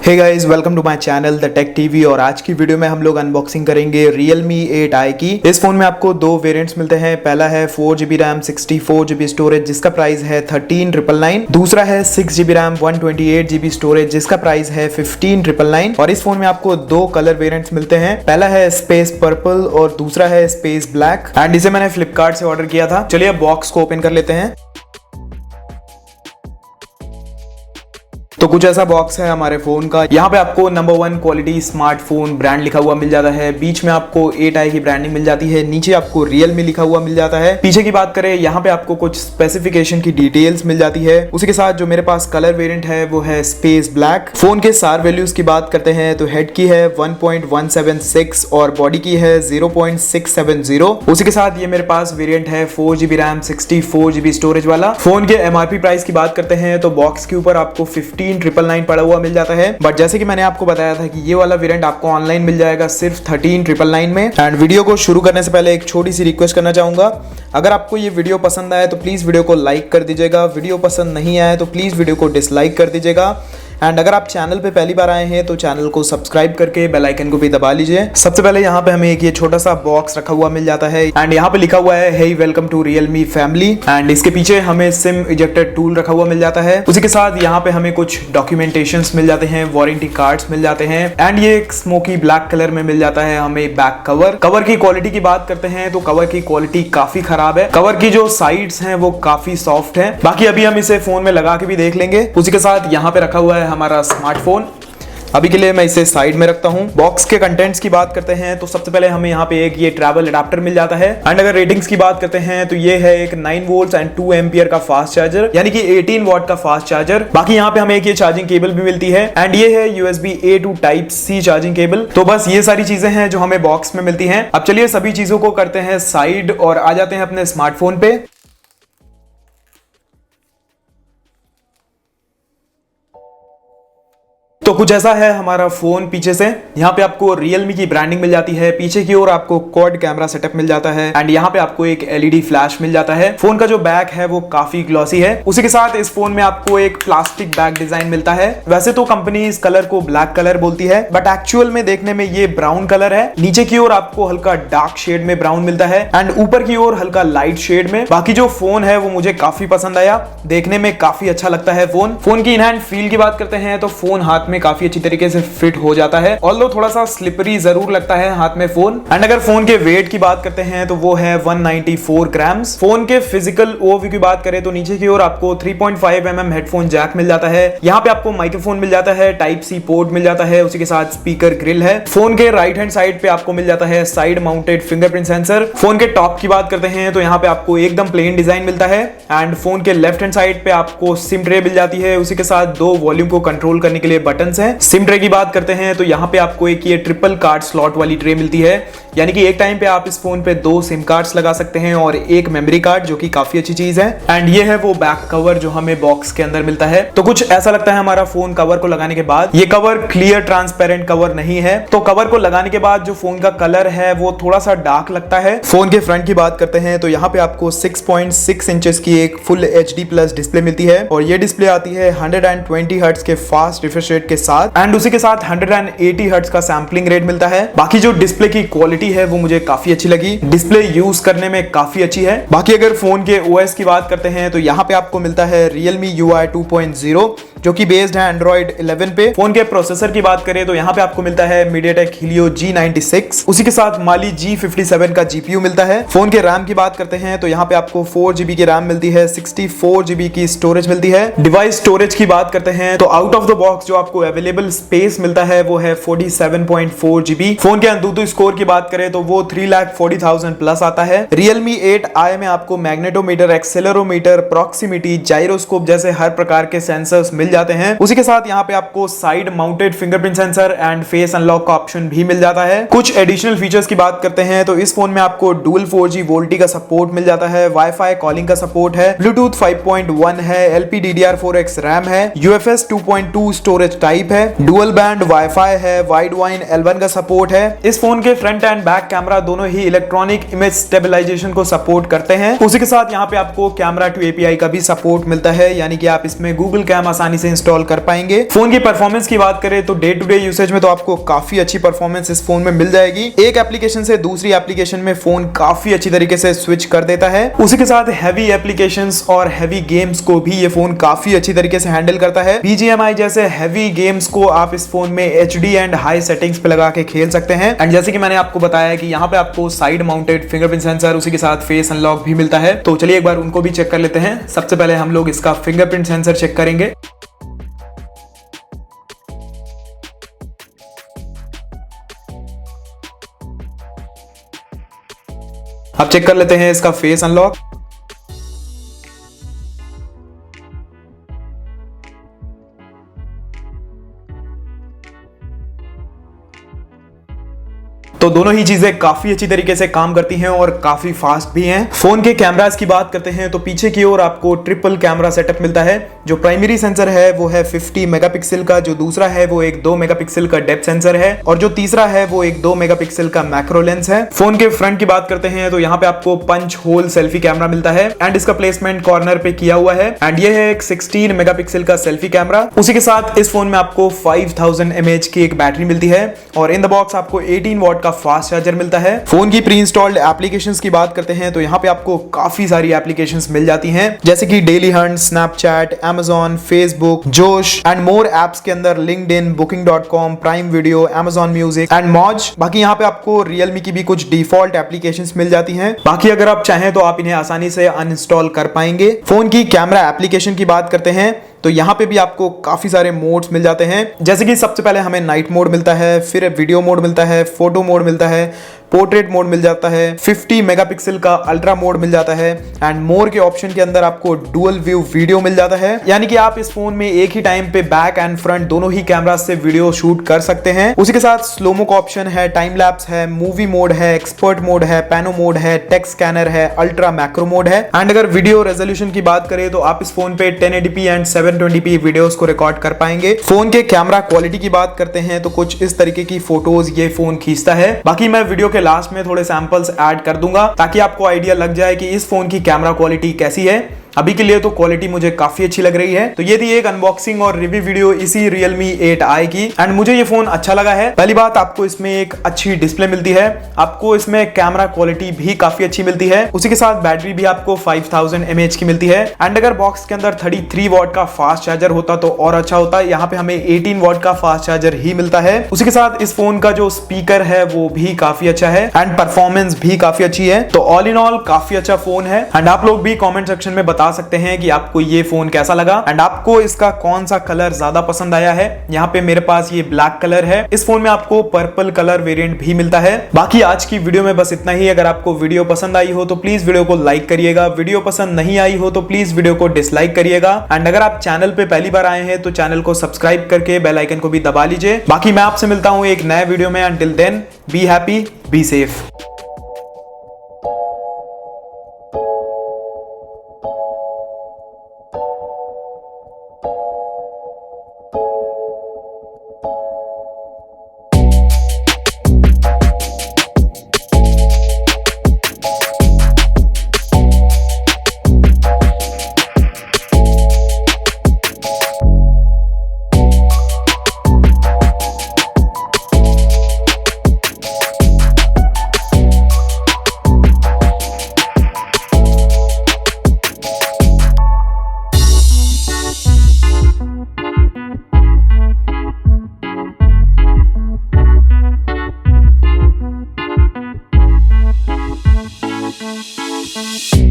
Hey guys, welcome to my channel the tech TV. और आज की वीडियो में हम लोग अनबॉक्सिंग करेंगे Realme 8i की। इस फोन में आपको दो वेरिएंट्स मिलते हैं। पहला है 4GB रैम 64GB स्टोरेज जिसका प्राइस है 13,999। दूसरा है 6GB रैम 128GB स्टोरेज जिसका प्राइस है 15,999। और इस फोन में आपको दो कलर वेरिएंट्स मिलते हैं। पहला है स्पेस पर्पल और दूसरा है स्पेस ब्लैक। एंड इसे मैंने फ्लिपकार्ट से ऑर्डर किया था। चलिए अब बॉक्स को ओपन कर लेते हैं। तो कुछ ऐसा बॉक्स है हमारे फोन का। यहाँ पे आपको नंबर 1 क्वालिटी स्मार्टफोन ब्रांड लिखा हुआ मिल जाता है। बीच में आपको 8i की ब्रांडिंग मिल जाती है। नीचे आपको Realme लिखा हुआ मिल जाता है। पीछे की बात करें, यहाँ पे आपको कुछ स्पेसिफिकेशन की डिटेल्स मिल जाती है। उसी के साथ जो मेरे पास कलर वेरिएंट है वो है स्पेस ब्लैक। फोन के सार वैल्यूज की बात करते हैं तो हेड की है 1.176 और बॉडी की है 0.670। उसी के साथ ये मेरे पास वेरिएंट है 4GB रैम 64GB स्टोरेज वाला। फोन के MRP प्राइस की बात करते हैं तो बॉक्स के ऊपर आपको 15,999 पड़ा हुआ मिल जाता है। बट जैसे कि मैंने आपको बताया था कि ये वाला वेरिएंट आपको ऑनलाइन मिल जाएगा सिर्फ 13,999 में। एंड वीडियो को शुरू करने से पहले एक छोटी सी रिक्वेस्ट करना चाहूंगा, अगर आपको ये वीडियो पसंद आए तो प्लीज वीडियो को लाइक कर दीजिएगा। वीडियो पसंद नहीं आए तो प्लीज वीडियो को डिसलाइक कर दीजिएगा। एंड अगर आप चैनल पे पहली बार आए हैं तो चैनल को सब्सक्राइब करके बेल आइकन को भी दबा लीजिए। सबसे पहले यहाँ पे हमें एक ये छोटा सा बॉक्स रखा हुआ मिल जाता है। एंड यहाँ पे लिखा हुआ है hey welcome to Realme family. And इसके पीछे हमें सिम इजेक्टर टूल रखा हुआ मिल जाता है। उसी के साथ यहाँ पे हमें कुछ डॉक्यूमेंटेशंस मिल जाते हैं, वारंटी कार्ड्स मिल जाते हैं। एंड ये एक स्मोकी ब्लैक कलर में मिल जाता है हमें बैक कवर। कवर की क्वालिटी की बात करते हैं तो कवर की क्वालिटी काफी खराब है। कवर की जो साइड्स हैं वो काफी सॉफ्ट है। बाकी अभी हम इसे फोन में लगा के भी देख लेंगे। उसी के साथ यहाँ पे रखा हुआ है हमारा स्मार्टफोन। अभी के लिए मैं इसे साइड में रखता हूं। बॉक्स के कंटेंट्स की बात करते हैं तो सबसे पहले हमें यहाँ पे एक ये ट्रैवल अडाप्टर मिल जाता है। एंड अगर रेटिंग्स की बात करते हैं तो ये है एक 9 वोल्ट एंड 2 एम्पियर का फास्ट चार्जर, यानी कि 18 वॉट का फास्ट चार्जर। बाकी यहाँ पे हमें एक ये चार्जिंग केबल भी मिलती है। एंड ये है USB-A to Type-C charging cable. तो बस ये सारी चीजें हैं जो हमें बॉक्स में मिलती हैं। अब चलिए सभी चीजों को करते हैं साइड और आ जाते हैं अपने स्मार्टफोन पे। तो कुछ ऐसा है हमारा फोन पीछे से। यहाँ पे आपको Realme की ब्रांडिंग मिल जाती है। पीछे की ओर आपको क्वाड कैमरा सेटअप मिल जाता है। एंड यहाँ पे आपको एक LED फ्लैश मिल जाता है। फोन का जो बैक है वो काफी ग्लॉसी है। उसी के साथ इस फोन में आपको एक प्लास्टिक बैक डिजाइन मिलता है। वैसे तो कंपनी इस कलर को ब्लैक कलर बोलती है, बट एक्चुअल में देखने में ये ब्राउन कलर है। नीचे की ओर आपको हल्का डार्क शेड में ब्राउन मिलता है एंड ऊपर की ओर हल्का लाइट शेड में। बाकी जो फोन है वो मुझे काफी पसंद आया, देखने में काफी अच्छा लगता है फोन की इन हैंड फील की बात करते हैं तो फोन हाथ में काफी अच्छी तरीके से फिट हो जाता है। ऑल्दो थोड़ा सा स्लिपरी जरूर लगता है हाथ में फोन। एंड अगर फोन के वेट की बात करते हैं तो वो है 194 ग्राम्स। फोन के फिजिकल ओवरव्यू की बात करें तो नीचे की ओर आपको 3.5 mm हेडफोन जैक मिल जाता है। यहाँ पे आपको माइक्रोफोन मिल जाता है, Type-C पोर्ट मिल जाता है, उसी के साथ स्पीकर ग्रिल है। फोन के राइट हैंड साइड पे आपको मिल जाता है side mounted fingerprint sensor. Phone के टॉप की बात करते हैं तो यहाँ पे आपको एकदम प्लेन डिजाइन मिलता है। एंड फोन के लेफ्ट हैंड साइड पे आपको सिम ट्रे मिल जाती है। उसी के साथ दो वॉल्यूम को कंट्रोल करने के लिए बटन्स हैं। सिम ट्रे की बात करते हैं तो यहाँ पे आपको एक ये ट्रिपल कार्ड स्लॉट वाली ट्रे मिलती है, यानी कि एक टाइम पे आप इस फोन पे 2 सिम कार्ड्स लगा सकते हैं और एक मेमोरी कार्ड, जो कि काफी अच्छी चीज है। एंड ये है वो बैक कवर जो हमें बॉक्स के अंदर मिलता है। तो कुछ ऐसा लगता है हमारा फोन कवर को लगाने के बाद। ये कवर क्लियर ट्रांसपेरेंट कवर नहीं है, तो कवर को लगाने के बाद जो फोन का कलर है वो थोड़ा सा डार्क लगता है। फोन के फ्रंट की बात करते हैं तो यहाँ पे आपको 6.6 इंचेस की एक फुल HD+ डिस्प्ले मिलती है और ये डिस्प्ले आती है 120 हर्ट्ज के फास्ट रिफ्रेश रेट के साथ। एंड उसी के साथ 180 हर्ट्ज का सैंपलिंग रेट मिलता है। बाकी जो डिस्प्ले की क्वालिटी है वो मुझे काफी अच्छी लगी। डिस्प्ले यूज करने में काफी अच्छी है। बाकी अगर फोन के OS की बात करते हैं तो यहाँ पे आपको मिलता है Realme UI 2.0 जो कि बेस्ड है Android 11 पे। फोन के प्रोसेसर की बात करें तो यहाँ पे आपको मिलता है MediaTek Helio G96। उसी के साथ Mali G57 का GPU मिलता है। फोन के रैम की बात करते हैं तो यहाँ पे आपको 4GB की रैम मिलती है, 64GB की स्टोरेज मिलती है। डिवाइस स्टोरेज की बात करते हैं तो आउट ऑफ द बॉक्स जो आपको अवेलेबल स्पेस मिलता है वो है 47.4GB। फोन के अंतुतु स्कोर की बात करें तो वो 3,40,000 प्लस आता है। Realme 8i में आपको मैग्नेटोमीटर, एक्सेलेरोमीटर, प्रॉक्सिमिटी, जाइरोस्कोप जैसे हर प्रकार के सेंसर्स मिल जाते हैं। उसी के साथ यहाँ पे आपको side mounted fingerprint sensor and face unlock का ऑप्शन भी मिल जाता है। कुछ एडिशनल फीचर्स की बात करते हैं तो इस फोन में आपको डुअल 4G वोल्टी का सपोर्ट मिल जाता है, वाईफाई कॉलिंग का सपोर्ट है, ब्लूटूथ 5.1 है, LPDDR4X रैम है, UFS 2.2 स्टोरेज टाइप है, डुअल बैंड वाईफाई है, वाइड वाइन L1 का सपोर्ट है। इस फोन के फ्रंट एंड बैक कैमरा दोनों ही इलेक्ट्रॉनिक इमेज स्टेबलाइजेशन को सपोर्ट करते हैं। उसी के साथ यहाँ पे आपको कैमरा टू API का भी सपोर्ट मिलता है, यानी कि आप इसमें गूगल कैम आसानी से इंस्टॉल कर पाएंगे। फोन की परफॉर्मेंस की बात करें तो डे टू डे यूसेज में तो आपको काफी अच्छी परफॉर्मेंस इस फोन में मिल जाएगी। एक एप्लीकेशन से दूसरी एप्लीकेशन में फोन काफी अच्छी तरीके से स्विच कर देता है। उसी के साथ हैवी एप्लीकेशंस और हैवी गेम्स को भी ये फोन काफी अच्छी तरीके से हैंडल करता है। BGMI जैसे हैवी गेम्स को आप इस फोन में HD एंड हाई सेटिंग्स पे लगा के खेल सकते हैं। एंड जैसे कि मैंने आपको बताया कि यहाँ पे आपको साइड माउंटेड फिंगरप्रिंट सेंसर, उसी के साथ फेस अनलॉक भी मिलता है। तो चलिए एक बार उनको भी चेक कर लेते हैं। सबसे पहले हम लोग इसका फिंगरप्रिंट सेंसर चेक करेंगे। अब चेक कर लेते हैं इसका फेस अनलॉक। तो दोनों ही चीजें काफी अच्छी तरीके से काम करती हैं और काफी फास्ट भी हैं। फोन के कैमरास की बात करते हैं तो पीछे की ओर आपको ट्रिपल कैमरा सेटअप मिलता है। जो प्राइमरी सेंसर है वो है 50 मेगापिक्सल का, जो दूसरा है वो एक 2 मेगापिक्सल का डेप्थ सेंसर है और जो तीसरा है वो एक 2 मेगापिक्सल का मैक्रो लेंस है। फोन के फ्रंट की बात करते हैं तो यहाँ पे आपको पंच होल सेल्फी कैमरा मिलता है एंड इसका प्लेसमेंट कॉर्नर पे किया हुआ है एंड ये है एक 16 मेगापिक्सल का सेल्फी कैमरा। उसी के साथ इस फोन में आपको 5000 mAh की एक बैटरी मिलती है और इन द बॉक्स आपको 18 वॉट का फास्ट चार्जर मिलता है। फोन की प्री इंस्टॉल्ड एप्लीकेशंस की बात करते हैं तो यहाँ पे आपको काफी सारी एप्लीकेशंस मिल जाती हैं, जैसे कि daily Hunt, Snapchat, Amazon, Facebook, जोश एंड मोर एप्स के अंदर LinkedIn, booking.com, prime video, Amazon music and मौज। बाकी यहाँ पे आपको Realme की भी कुछ डिफॉल्ट एप्लीकेशंस मिल जाती हैं। बाकी अगर आप चाहें तो आप इन्हें आसानी से अनइंस्टॉल कर पाएंगे। फोन की कैमरा एप्लीकेशन की बात करते हैं तो यहाँ पे भी आपको काफी सारे मोड्स मिल जाते हैं, जैसे कि सबसे पहले हमें नाइट मोड मिलता है, फिर वीडियो मोड मिलता है, फोटो मोड मिलता है, पोर्ट्रेट मोड मिल जाता है, 50 मेगापिक्सल का अल्ट्रा मोड मिल जाता है एंड मोर के ऑप्शन के अंदर आपको डुअल व्यू वीडियो मिल जाता है, यानी कि आप इस फोन में एक ही टाइम पे बैक एंड फ्रंट दोनों ही कैमरा से वीडियो शूट कर सकते हैं। उसी के साथ स्लोमो का ऑप्शन है, टाइम लैप्स है, मूवी मोड है, एक्सपर्ट मोड है, पैनो मोड है, टेक्स्ट स्कैनर है, अल्ट्रा मैक्रो मोड है एंड अगर वीडियो रेजोल्यूशन की बात करें तो आप इस फोन पे 1080p एंड 720p वीडियोस को रिकॉर्ड कर पाएंगे। फोन के कैमरा क्वालिटी की बात करते हैं तो कुछ इस तरीके की फोटोज ये फोन खींचता है। बाकी मैं वीडियो के लास्ट में थोड़े सैंपल्स ऐड कर दूंगा ताकि आपको आइडिया लग जाए कि इस फोन की कैमरा क्वालिटी कैसी है। अभी के लिए तो क्वालिटी मुझे काफी अच्छी लग रही है। तो ये थी एक अनबॉक्सिंग और रिव्यू वीडियो इसी Realme 8i की एंड मुझे ये फोन अच्छा लगा है। पहली बात, आपको इसमें एक अच्छी डिस्प्ले मिलती है, आपको इसमें कैमरा क्वालिटी भी काफी अच्छी मिलती है, उसी के साथ बैटरी भी आपको 5000 mAh की मिलती है एंड अगर बॉक्स के अंदर 33 वॉट का फास्ट चार्जर होता तो और अच्छा होता। यहाँ पे हमें 18 वॉट का फास्ट चार्जर ही मिलता है। उसी के साथ इस फोन का जो स्पीकर है वो भी काफी अच्छा है एंड परफॉर्मेंस भी काफी अच्छी है। तो ऑल इन ऑल काफी अच्छा फोन है एंड आप लोग भी कॉमेंट सेक्शन में बता सकते हैं कि आपको ये फोन कैसा लगा एंड आपको इसका कौन सा कलर ज्यादा पसंद आया है। यहाँ पे मेरे पास ये ब्लैक कलर है, इस फोन में आपको पर्पल कलर वेरिएंट भी मिलता है। बाकी आज की वीडियो में बस इतना ही। अगर आपको वीडियो पसंद आई हो तो प्लीज वीडियो को लाइक करिएगा, वीडियो पसंद नहीं आई हो तो प्लीज वीडियो को डिसलाइक करिएगा एंड अगर आप चैनल पे पहली बार आए हैं तो चैनल को सब्सक्राइब करके बेल आइकन को भी दबा लीजिए। बाकी मैं आपसे मिलता हूं एक नए वीडियो में। Until then be happy, be safe. We'll be right back.